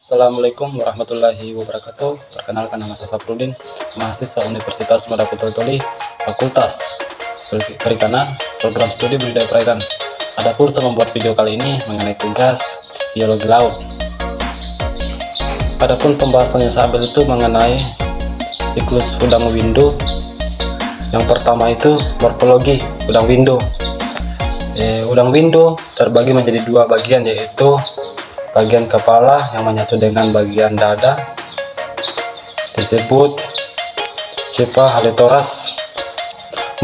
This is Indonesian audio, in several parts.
Assalamualaikum warahmatullahi wabarakatuh. Perkenalkan, nama saya Safrudin, mahasiswa Universitas Madaputul Tuli, Fakultas Perikanan, Program Studi Budidaya Perairan. Adapun saya membuat video kali ini mengenai tugas biologi laut. Adapun pembahasan yang saya ambil itu mengenai siklus udang windu. Yang pertama itu morfologi udang windu. Udang windu terbagi menjadi dua bagian, yaitu bagian kepala yang menyatu dengan bagian dada disebut cepa haletoras.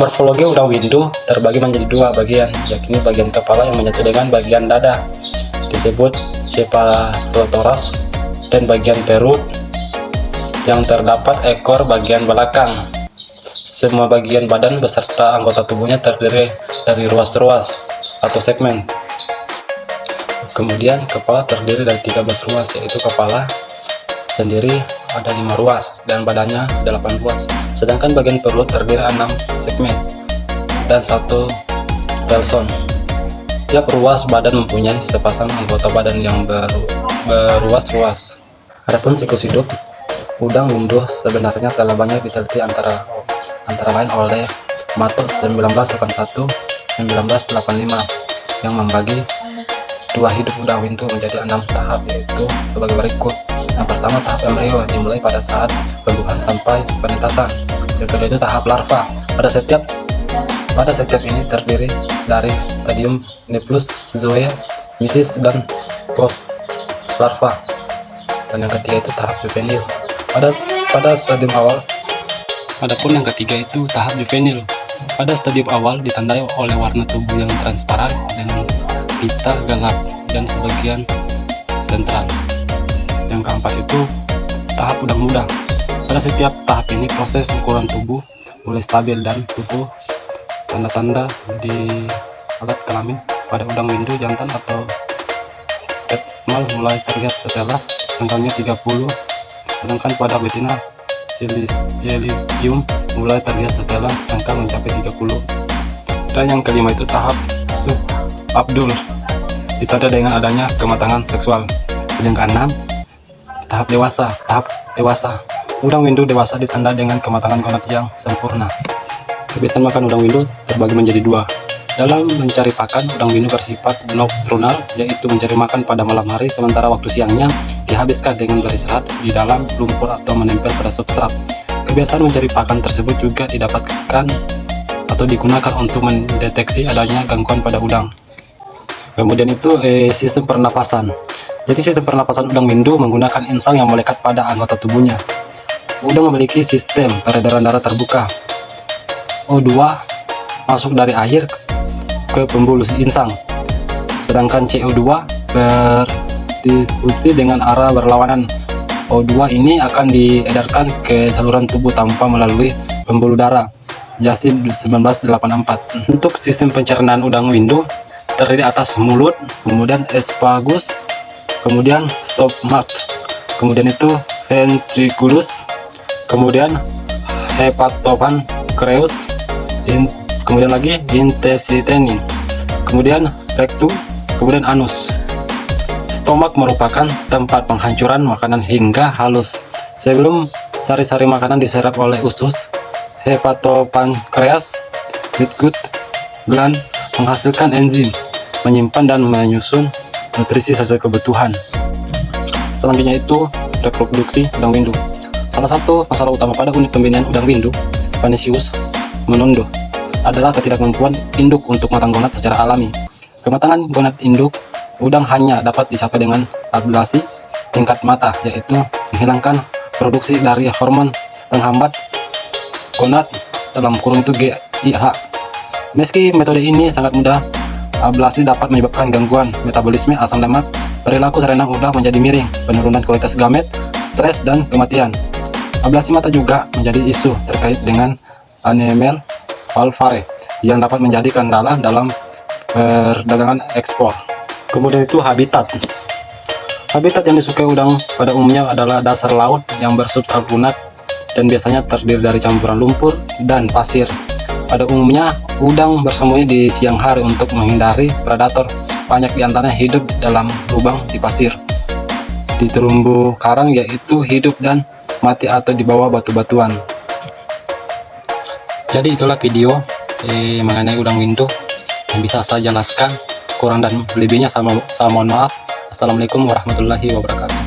Morfologi udang windu terbagi menjadi dua bagian, yakni bagian kepala yang menyatu dengan bagian dada disebut cepa haletoras, dan bagian perut yang terdapat ekor bagian belakang. Semua bagian badan beserta anggota tubuhnya terdiri dari ruas-ruas atau segmen. Kemudian kepala terdiri dari 13 ruas, yaitu kepala sendiri ada 5 ruas dan badannya 8 ruas. Sedangkan bagian perut terdiri 6 segmen dan 1 telson. Tiap ruas badan mempunyai sepasang anggota badan yang beruas-ruas. Adapun siklus hidup udang windu sebenarnya telah banyak diteliti antara lain oleh Matos 1981-1985 yang membagi dua hidup udang windu menjadi 6 tahap, yaitu sebagai berikut. Yang pertama, tahap embrio dimulai pada saat pembuahan sampai penetasan. Yang kedua itu tahap larva. Pada setiap ini terdiri dari stadium nucleus, zoea, mesis, dan post larva. Dan yang ketiga itu tahap juvenil. Pada stadium awal. Adapun yang ketiga itu tahap juvenil. Pada stadium awal ditandai oleh warna tubuh yang transparan dengan pita gelap dan sebagian sentral. Yang keempat itu tahap udang muda. Pada setiap tahap ini proses ukuran tubuh mulai stabil dan suhu tanda-tanda di alat kelamin pada udang windu jantan atau etmal mulai terlihat setelah jangkauannya 30, sedangkan pada betina Gelasium mulai terlihat setelah jangka mencapai 30. Dan yang kelima itu tahap subabdul, ditanda dengan adanya kematangan seksual. Yang keenam, tahap dewasa. Udang windu dewasa ditanda dengan kematangan gonad yang sempurna. Kebiasaan makan udang windu terbagi menjadi dua. Dalam mencari pakan, udang windu bersifat nokturnal, yaitu mencari makan pada malam hari, sementara waktu siangnya dihabiskan dengan beristirahat di dalam lumpur atau menempel pada substrat. Kebiasaan mencari pakan tersebut juga didapatkan atau digunakan untuk mendeteksi adanya gangguan pada udang. Kemudian itu sistem pernapasan. Jadi sistem pernapasan udang windu menggunakan insang yang melekat pada anggota tubuhnya. Udang memiliki sistem peredaran darah terbuka. O2 masuk dari air ke pembuluh insang, sedangkan CO2 berdistribusi dengan arah berlawanan. O2 ini akan diedarkan ke saluran tubuh tanpa melalui pembuluh darah. Justin 1984. Untuk sistem pencernaan udang windu terdiri atas mulut, kemudian esophagus, kemudian stomach, kemudian itu ventriculus, kemudian hepatopancreas, kemudian lagi intestine, kemudian rectum, kemudian anus. Stomach merupakan tempat penghancuran makanan hingga halus. Sebelum sari-sari makanan diserap oleh usus, hepatopancreas gut gland menghasilkan enzim, menyimpan dan menyusun nutrisi sesuai kebutuhan. Selanjutnya itu reproduksi udang windu. Salah satu masalah utama pada unit pembinaan udang windu Panisius menundo adalah ketidakmampuan induk untuk matang gonad secara alami. Kematangan gonad induk udang hanya dapat dicapai dengan ablasi tingkat mata, yaitu menghilangkan produksi dari hormon penghambat gonad dalam kurung itu GIH. Meski metode ini sangat mudah, ablasi dapat menyebabkan gangguan metabolisme asam lemak, perilaku serenang udang menjadi miring, penurunan kualitas gamet, stres, dan kematian. Ablasi mata juga menjadi isu terkait dengan anemel alvare yang dapat menjadi kendala dalam perdagangan ekspor. Kemudian itu habitat. Habitat yang disukai udang pada umumnya adalah dasar laut yang bersubstrat lunak dan biasanya terdiri dari campuran lumpur dan pasir. Pada umumnya, udang bersembunyi di siang hari untuk menghindari predator. Banyak di antaranya hidup dalam lubang di pasir. di terumbu karang, yaitu hidup dan mati atau di bawah batu-batuan. Jadi itulah video mengenai udang windu yang bisa saya jelaskan. Kurang dan lebihnya sama mohon maaf. Assalamualaikum warahmatullahi wabarakatuh.